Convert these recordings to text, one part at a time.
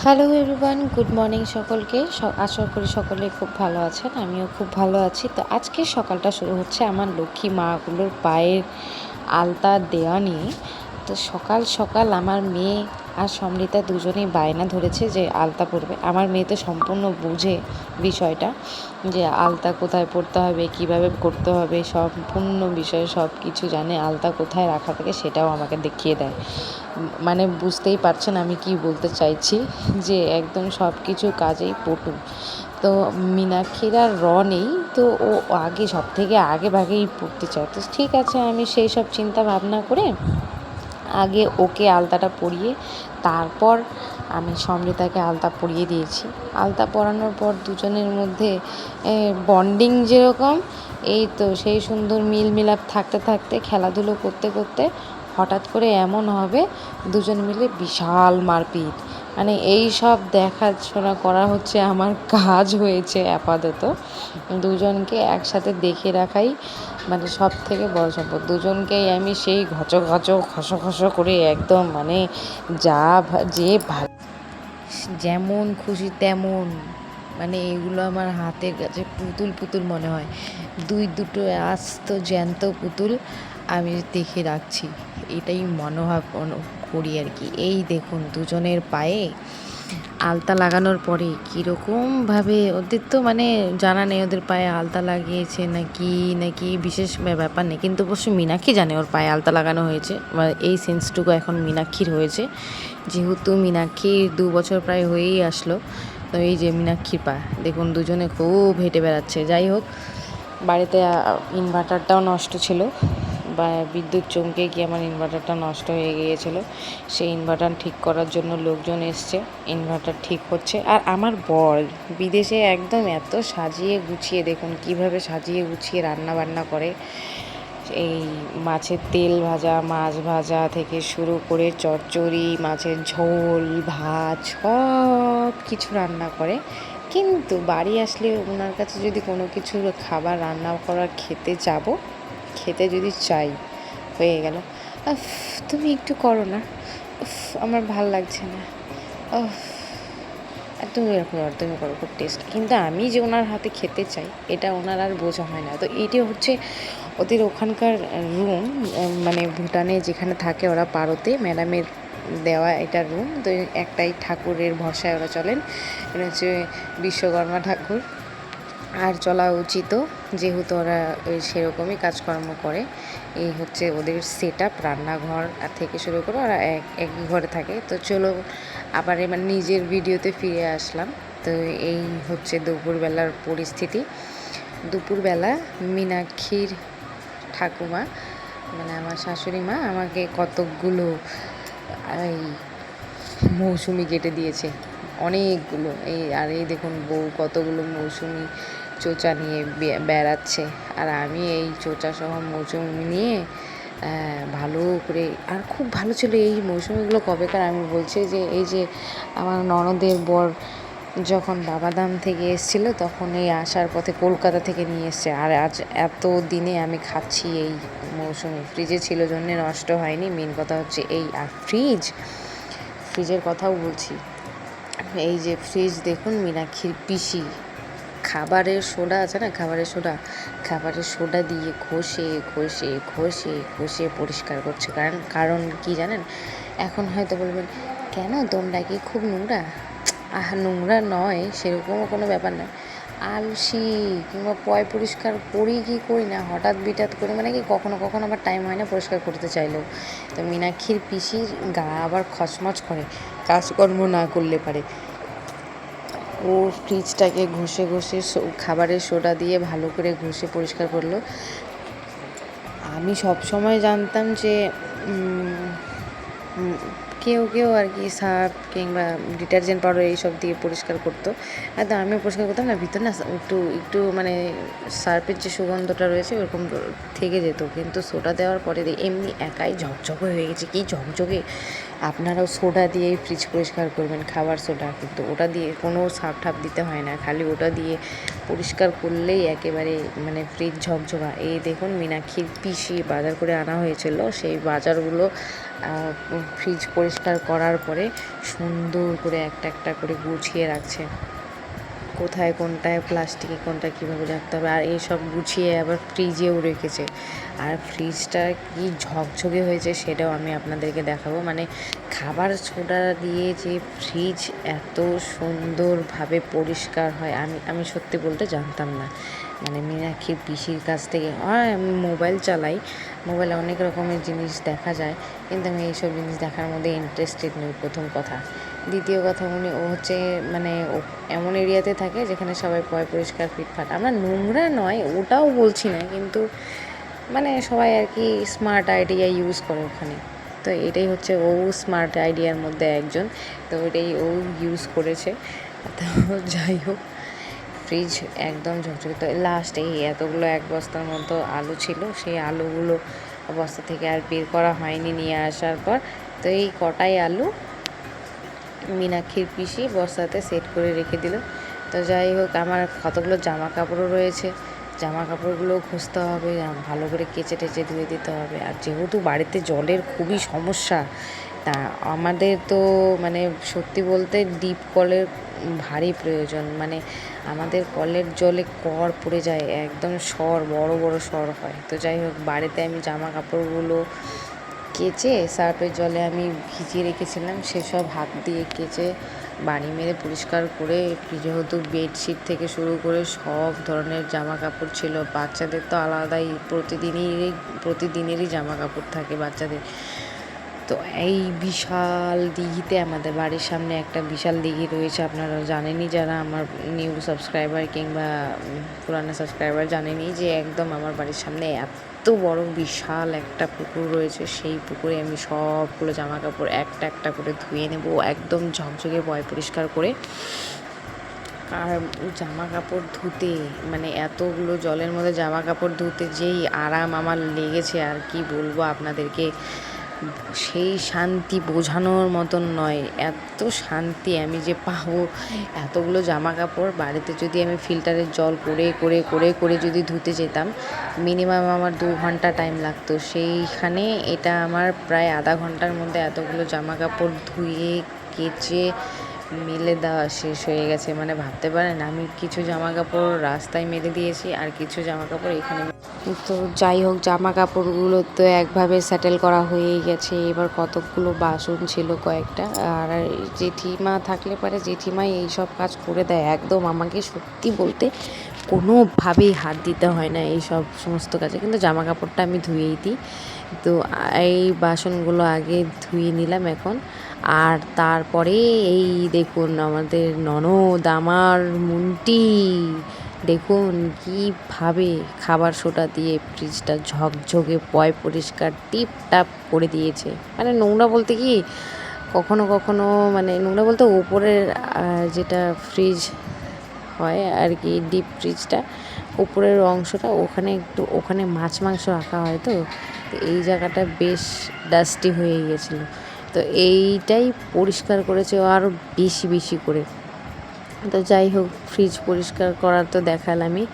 Hello everyone, good morning সকলকে। আশা করি সকলে খুব ভালো আছেন, আমিও খুব ভালো আছি। তো আজকে সকালটা শুরু হচ্ছে আমার লক্ষ্মী মাগুলোর পায়ের আলতা দেওয়া নিয়ে। তো সকাল সকাল আমার মেয়ে আর সমৃতা দুজনেই বায়না ধরেছে যে আলতা পরবে। আমার মেয়ে তো সম্পূর্ণ বুঝে বিষয়টা, যে আলতা কোথায় পরতে হবে, কিভাবে করতে হবে, সম্পূর্ণ বিষয়ে সব কিছু জানে। আলতা কোথায় রাখা থাকে সেটাও আমাকে দেখিয়ে দেয়। মানে বুঝতেই পারছেন আমি কি বলতে চাইছি, যে একদম সব কিছু কাজেই পটু। তো মীনাক্ষীর আর নেই, তো ও আগে সব থেকে আগে ভাগেই পড়তে চায়। তো ঠিক আছে, আমি সেই সব চিন্তা ভাবনা করে আগে ওকে আলতাটা পরিয়ে তারপর আমি সমৃতাকে আলতা পরিয়ে দিয়েছি। আলতা পরানোর পর দুজনের মধ্যে বন্ডিং যেরকম, এই তো সেই সুন্দর মিল মিলাপ থাকতে থাকতে, খেলাধুলো করতে করতে হঠাৎ করে এমন হবে দুজন মিলে বিশাল মারপিট। মানে এই সব দেখাশোনা করা হচ্ছে আমার কাজ হয়েছে আপাতত। দুজনকে একসাথে দেখে রাখাই মানে সব থেকে বড় সম্পদ। দুজনকেই আমি সেই খসো করে একদম মানে যে যেমন খুশি তেমন, মানে এগুলো আমার হাতের কাছে পুতুল পুতুল মনে হয়। দুটো আস্ত জ্যান্ত পুতুল আমি দেখে রাখছি, এটাই মনোভাব করি আর কি। এই দেখুন দুজনের পায়ে আলতা লাগানোর পরে কীরকমভাবে, ওদের তো মানে জানা নেই ওদের পায়ে আলতা লাগিয়েছে নাকি বিশেষ ব্যাপার নেই, কিন্তু অবশ্য মীনাক্ষী জানে ওর পায়ে আলতা লাগানো হয়েছে। এই সেন্সটুকু এখন মীনাক্ষীর হয়েছে, যেহেতু মীনাক্ষীর 2 বছর প্রায় হয়েই আসলো। তো এই যে মীনাক্ষীর পা দেখুন, দুজনে খুব হেঁটে বেড়াচ্ছে। যাই হোক, বাড়িতে ইনভার্টারটাও নষ্ট ছিল, বা বিদ্যুৎ চমকে গিয়ে আমার ইনভার্টারটা নষ্ট হয়ে গিয়েছিলো। সেই ইনভার্টার ঠিক করার জন্য লোকজন এসছে, ইনভার্টার ঠিক হচ্ছে। আর আমার বর বিদেশে একদম এত সাজিয়ে গুছিয়ে, দেখুন কিভাবে সাজিয়ে গুছিয়ে রান্না বান্না করে। এই মাছের তেল ভাজা, মাছ ভাজা থেকে শুরু করে চচ্চড়ি, মাছের ঝোল, ভাত, সব কিছু রান্না করে। কিন্তু বাড়ি আসলে ওনার কাছে যদি কোনো কিছু খাবার রান্না করা খেতে যদি চাই, হয়ে গেল তুমি একটু করো না, আমার ভাল লাগছে না, তুমি করো, খুব টেস্ট। কিন্তু আমি যে ওনার হাতে খেতে চাই এটা ওনার আর বোঝা হয় না। তো এটি হচ্ছে ওদের ওখানকার রুম, মানে ভুটানে যেখানে থাকে ওরা, পারোতে ম্যাডামের দেওয়া এটা রুম। তো একটাই ঠাকুরের ভরসায় ওরা চলেন, এটা হচ্ছে বিশ্বকর্মা ঠাকুর। আর চলা উচিতও, যেহেতু ওরা সেরকমই কাজকর্ম করে। এই হচ্ছে ওদের সেট আপ, রান্নাঘর থেকে শুরু করে ওরা একই ঘরে থাকে। তো চলো আবার এবার নিজের ভিডিওতে ফিরে আসলাম। তো এই হচ্ছে দুপুরবেলার পরিস্থিতি। দুপুরবেলা মীনাক্ষীর ঠাকুমা, মানে আমার শাশুড়ি মা, আমাকে কতকগুলো এই মৌসুমি কেটে দিয়েছে, অনেকগুলো। এই দেখুন বউ কতগুলো মৌসুমি চোচা নিয়ে বেড়াচ্ছে, আর আমি এই চোচা সহ মৌসুমি নিয়ে ভালো করে। আর খুব ভালো ছিল এই মৌসুমিগুলো কবেকার, আমি বলছি যে এই যে আমার ননদের বর যখন বাবাধাম থেকে এসেছিলো, তখন এই আসার পথে কলকাতা থেকে নিয়ে এসছে। আর আজ এত দিনে আমি খাচ্ছি এই মৌসুমি। ফ্রিজে ছিল জন্যে নষ্ট হয়নি, মেন কথা হচ্ছে এই। আর ফ্রিজের কথাও বলছি, এই যে ফ্রিজ দেখুন, মীনাক্ষীর পিসি খাবারের সোডা আছে না, খাবারের সোডা দিয়ে ঘষে পরিষ্কার করছে। কারণ কি জানেন, এখন হয়তো বলবেন কেন, তোমরা কি খুব নোংরা? নোংরা নয়, সেরকমও কোনো ব্যাপার নয়। আলসি কিংবা পরিষ্কার করি কি করি না, হঠাৎ বিটাৎ করে, মানে কি কখনো কখনো আবার টাইম হয় না পরিষ্কার করতে চাইলেও। তো মীনাক্ষীর পিসির গা আবার খচমচ করে কাজকর্ম না করলে পারে। ও ফ্রিজটাকে ঘষে খাবারের সোডা দিয়ে ভালো করে ঘষে পরিষ্কার করলো। আমি সবসময় জানতাম যে কেউ আর কি সার্ফ কিংবা ডিটারজেন্ট পাউডার এইসব দিয়ে পরিষ্কার করতো। তো আমিও পরিষ্কার করতাম না, ভিতর না একটু মানে সার্ফের যে সুগন্ধটা রয়েছে ওরকম থেকে যেত। কিন্তু সোডা দেওয়ার পরে এমনি একাই ঝকঝকে হয়ে গেছে, কি ঝকঝকে, আপনারাও সোডা দিয়েই ফ্রিজ পরিষ্কার করবেন, খাবার সোডা, কিন্তু ওটা দিয়ে কোনো সার্ফ ঠাপ দিতে হয় না, খালি ওটা দিয়ে পরিষ্কার করলেই একেবারে মানে ফ্রিজ ঝকঝকা। এই দেখুন মীনাক্ষীর পিসি বাজার করে আনা হয়েছিল, সেই বাজারগুলো ফ্রিজ পরিষ্কার করার পরে সুন্দর করে একটা একটা করে গুছিয়ে রাখছে, কোথায় কোনটায় প্লাস্টিকে কোনটা কীভাবে রাখতে হবে, আর এইসব গুছিয়ে আবার ফ্রিজেও রেখেছে। আর ফ্রিজটা কি ঝকঝকে হয়েছে সেটাও আমি আপনাদেরকে দেখাবো। মানে খাবার সোডা দিয়ে যে ফ্রিজ এত সুন্দরভাবে পরিষ্কার হয় আমি সত্যি বলতে জানতাম না। মানে মীনাক্ষীর পিসির কাছ থেকে আমি মোবাইল চালাই, মোবাইলে অনেক রকমের জিনিস দেখা যায়, কিন্তু আমি এইসব জিনিস দেখার মধ্যে ইন্টারেস্টেড নই, প্রথম কথা। দ্বিতীয় কথা, ও হচ্ছে মানে এমন এরিয়াতে থাকে যেখানে সবাই পরিষ্কার ফিটফাট। আমরা নোংরা নয় ওটাও বলছি না, কিন্তু মানে সবাই আর কি স্মার্ট আইডিয়া ইউজ করে ওখানে। তো এটাই হচ্ছে ও স্মার্ট আইডিয়ার মধ্যে একজন, তো এটাই ও ইউজ করেছে। তো যাই হোক, ফ্রিজ একদম ঝকঝকে। তো লাস্ট এই এতগুলো এক বস্তার মতো আলু ছিল, সেই আলুগুলো বস্তা থেকে আর বের করা হয়নি নিয়ে আসার পর। তো এই কটাই আলু মীনাক্ষীর পিসি বস্তাতে সেট করে রেখে দিল। তো যাই হোক, আমার কতগুলো জামা কাপড়ও রয়েছে, জামা কাপড়গুলোও খুঁজতে হবে, ভালো করে কেচে টেচে ধুয়ে দিতে হবে। আর যেহেতু বাড়িতে জলের খুবই সমস্যা, তা আমাদের তো মানে সত্যি বলতে ডিপ কলের ভারী প্রয়োজন। মানে আমাদের কলের জলে কর পড়ে যায়, একদম বড় বড় সর হয়। তো যাই হোক, বাড়িতে আমি জামা কাপড়গুলো কেচে সার্ফের জলে আমি ভিজিয়ে রেখেছিলাম, সেসব হাত দিয়ে কেচে বাড়ি মেরে পরিষ্কার করে, যেহেতু বেডশিট থেকে শুরু করে সব ধরনের জামা কাপড় ছিল। বাচ্চাদের তো আলাদাই প্রতিদিনেরই জামা কাপড় থাকে বাচ্চাদের। তো এই বিশাল দিঘিতে, আমাদের বাড়ির সামনে একটা বিশাল দিঘি রয়েছে, আপনারা জানেনই, যারা আমার নিউ সাবস্ক্রাইবার কিংবা পুরানো সাবস্ক্রাইবার জানেনই যে একদম আমার বাড়ির সামনে এত বড় বিশাল একটা পুকুর রয়েছে। সেই পুকুরে আমি সবগুলো জামা কাপড় একটা একটা করে ধুয়ে নেব, একদম ঝকঝকে পরিষ্কার করে। আর জামা কাপড় ধুতে, মানে এতগুলো জলের মধ্যে জামা কাপড় ধুতে যেই আরাম আমার লেগেছে, আর কি বলবো আপনাদেরকে, সেই শান্তি বোঝানোর মতন নয়। এত শান্তি আমি যে পাবো, এতগুলো জামা কাপড় বাড়িতে যদি আমি ফিল্টারের জল করে করে করে করে যদি ধুতে যেতাম, মিনিমাম আমার 2 ঘন্টা টাইম লাগতো। সেইখানে এটা আমার প্রায় আধা ঘন্টার মধ্যে এতগুলো জামা কাপড় ধুয়ে কেচে মেলে দেওয়া শেষ হয়ে গেছে। মানে ভাবতে পারেন, আমি কিছু জামা কাপড় রাস্তায় মেলে দিয়েছি, আর কিছু জামা কাপড় এখানে। তো যাই হোক, জামা কাপড়গুলো তো একভাবে সেটেল করা হয়েই গেছে। এবার কতকগুলো বাসন ছিল কয়েকটা, আর জেঠিমা থাকলে পারে জেঠিমাই এইসব কাজ করে দেয় একদম। আমাকে সত্যি বলতে কোনোভাবেই হাত দিতে হয় না এই সমস্ত কাজে, কিন্তু জামা কাপড়টা আমি ধুয়েই দিই। তো এই বাসনগুলো আগে ধুয়ে নিলাম এখন। আর তারপরে এই দেখুন আমাদের ননদ, আমার মুন্টি, দেখুন কীভাবে খাবার সোডা দিয়ে ফ্রিজটা ঝকঝকে পরিষ্কার টিপটাপ করে দিয়েছে। মানে নোংরা বলতে কি, কখনো কখনো মানে নোংরা বলতে ওপরের যেটা ফ্রিজ হয় আর কি, ডিপ ফ্রিজটা উপরের অংশটা, ওখানে মাছ মাংস রাখা হয়। তো এই জায়গাটা বেশ ডাস্টি হয়ে গেছিলো, তো এইটাই পরিষ্কার করেছে আরও বেশি বেশি করে। তো যাই হোক, ফ্রিজ পরিষ্কার করার তো দেখালামই।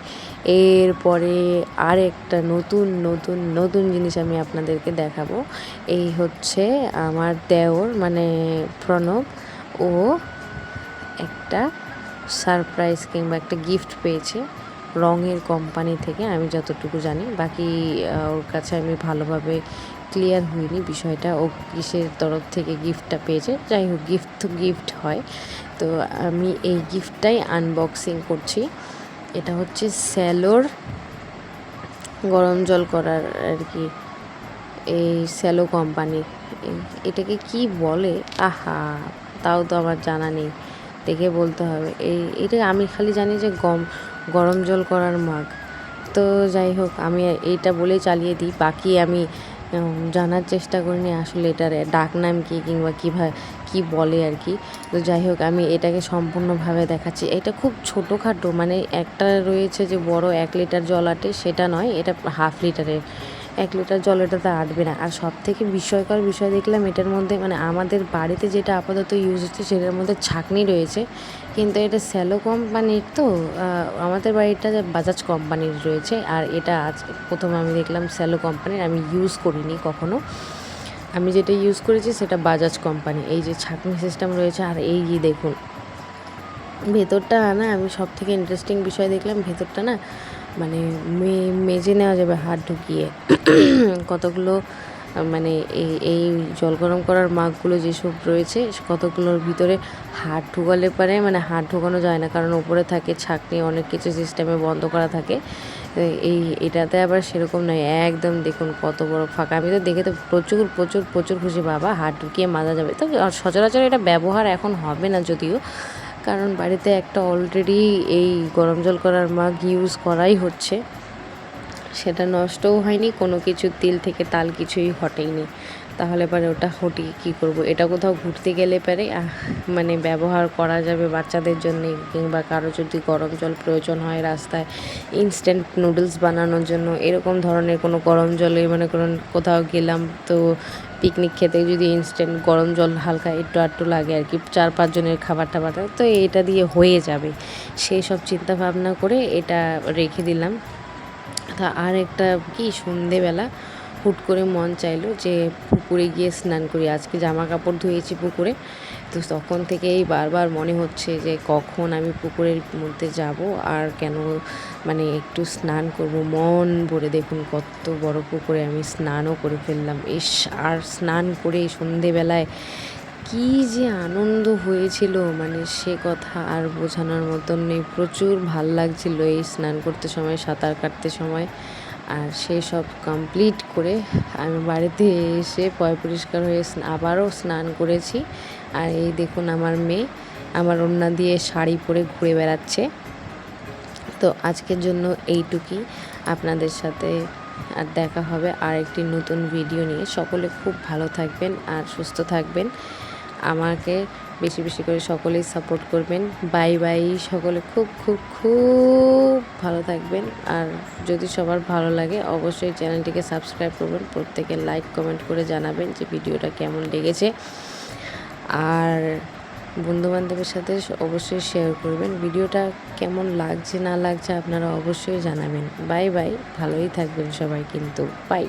এরপরে আর একটা নতুন নতুন নতুন জিনিস আমি আপনাদেরকে দেখাবো। এই হচ্ছে আমার দেওর, মানে প্রণব, ও একটা সারপ্রাইজ কিংবা একটা গিফট পেয়েছে রঙের কোম্পানি থেকে, আমি যতটুকু জানি। বাকি ওর কাছে আমি ভালোভাবে ক্লিয়ার হইনি বিষয়টা, ও কিসের তরফ থেকে গিফটটা পেয়েছে। যাই হোক, গিফট তো গিফট হয়। তো আমি এই গিফটটাই আনবক্সিং করছি। এটা হচ্ছে স্যালোর গরম জল করার আর কি, এই স্যালো কোম্পানির। এটাকে কি বলে, আহা, তাও তো আমার জানা নেই, দেখে বলতে হবে। এটা আমি খালি জানি যে গরম জল করার মাগ। তো যাই হোক, আমি এইটা বলেই চালিয়ে দিই, বাকি আমি জানার চেষ্টা করিনি আসলে এটার ডাক নাম কী কিংবা কীভাবে কী বলে আর কি। তো যাই হোক, আমি এটাকে সম্পূর্ণভাবে দেখাচ্ছি। এটা খুব ছোটোখাটো, মানে একটা রয়েছে যে বড় 1 লিটার জল আটে, সেটা নয়, এটা হাফ লিটারের 1 লিটার জল এটাতে আটবে না। আর সবথেকে বিস্ময়কর বিষয় দেখলাম এটার মধ্যে, মানে আমাদের বাড়িতে যেটা আপাতত ইউজ হচ্ছে সেটার মধ্যে ছাঁকনি রয়েছে, কিন্তু এটা স্যালো কোম্পানির, তো আমাদের বাড়িটা বাজাজ কোম্পানির রয়েছে। আর এটা আজ প্রথম আমি দেখলাম স্যালো কোম্পানির, আমি ইউজ করিনি কখনো। আমি যেটা ইউজ করেছি সেটা বাজাজ কোম্পানি। এই যে ছাঁকনি সিস্টেম রয়েছে, আর এই যে দেখুন ভেতরটা না, আমি সব থেকে ইন্টারেস্টিং বিষয় দেখলাম ভেতরটা না, মানে মেজে নেওয়া যাবে হাত ঢুকিয়ে। কতগুলো মানে এই জল গরম করার মাগগুলো যেসব রয়েছে কতগুলোর ভিতরে হাত ঢুকালে পারে, মানে হাত ঢোকানো যায় না, কারণ ওপরে থাকে ছাঁকনি, অনেক কিছু সিস্টেমে বন্ধ করা থাকে। এটাতে আবার সেরকম নয়, একদম দেখুন কত বড় ফাঁকা। আমি তো দেখে তো প্রচুর প্রচুর প্রচুর খুশি, বাবা হাত ঢুকিয়ে মাজা যাবে। তো সচরাচর এটা ব্যবহার এখন হবে না যদিও, কারণ বাড়িতে একটা অলরেডি এই গরম জল করার মাগ ইউজ করাই হচ্ছে, সেটা নষ্টও হয়নি, কোনো কিছু তিল থেকে তাল কিছুই হটেনি। তাহলে পরে ওটা হটিয়ে কী করব? এটা কোথাও ঘুরতে গেলে পরে মানে ব্যবহার করা যাবে বাচ্চাদের জন্যে, কিংবা কারো যদি গরম জল প্রয়োজন হয় রাস্তায় ইনস্ট্যান্ট নুডলস বানানোর জন্য, এরকম ধরনের কোনো গরম জলে, মানে কোনো কোথাও গেলাম তো পিকনিক খেতে যদি ইনস্ট্যান্ট গরম জল হালকা একটু আধটু লাগে আর কি, 4-5 জনের খাবার টাবার, তো এটা দিয়ে হয়ে যাবে। সেই সব চিন্তা ভাবনা করে এটা রেখে দিলাম। তা আর একটা কি, সন্ধেবেলা হুট করে মন চাইলো যে পুকুরে গিয়ে স্নান করি। আজকে জামা কাপড় ধুয়েছি পুকুরে, তো তখন থেকেই বারবার মনে হচ্ছে যে কখন আমি পুকুরের মধ্যে যাব আর কেন, মানে একটু স্নান করব মন ভরে। দেখুন কত বড় পুকুরে আমি স্নানও করে ফেললাম। আর স্নান করে সন্ধেবেলায় কী যে আনন্দ হয়েছিল, মানে সে কথা আর বোঝানোর মতন নেই। প্রচুর ভাল লাগছিল এই স্নান করতে সময়, সাঁতার কাটতে সময়। আর সেই সব কমপ্লিট করে আমি বাড়িতে এসে পয় পরিষ্কার হয়ে আবারও স্নান করেছি। আর এই দেখুন আমার মেয়ে আমার ওড়না দিয়ে শাড়ি পরে ঘুরে বেড়াচ্ছে। তো আজকের জন্য এইটুকুই, আপনাদের সাথে আর দেখা হবে আর একটি নতুন ভিডিও নিয়ে। সকলে খুব ভালো থাকবেন আর সুস্থ থাকবেন, আমাকে বেশি বেশি করে সকলেই সাপোর্ট করবেন। বাই বাই, সকলে খুব খুব খুব ভালো থাকবেন। আর যদি সবার ভালো লাগে অবশ্যই চ্যানেলটিকে সাবস্ক্রাইব করবেন, প্রত্যেকে লাইক কমেন্ট করে জানাবেন যে ভিডিওটা কেমন লেগেছে। আর বন্ধুবান্ধবের সাথে অবশ্যই শেয়ার করবেন। ভিডিওটা কেমন লাগছে না লাগছে আপনারা অবশ্যই জানাবেন। বাই বাই, ভালোই থাকবেন সবাই কিন্তু। বাই।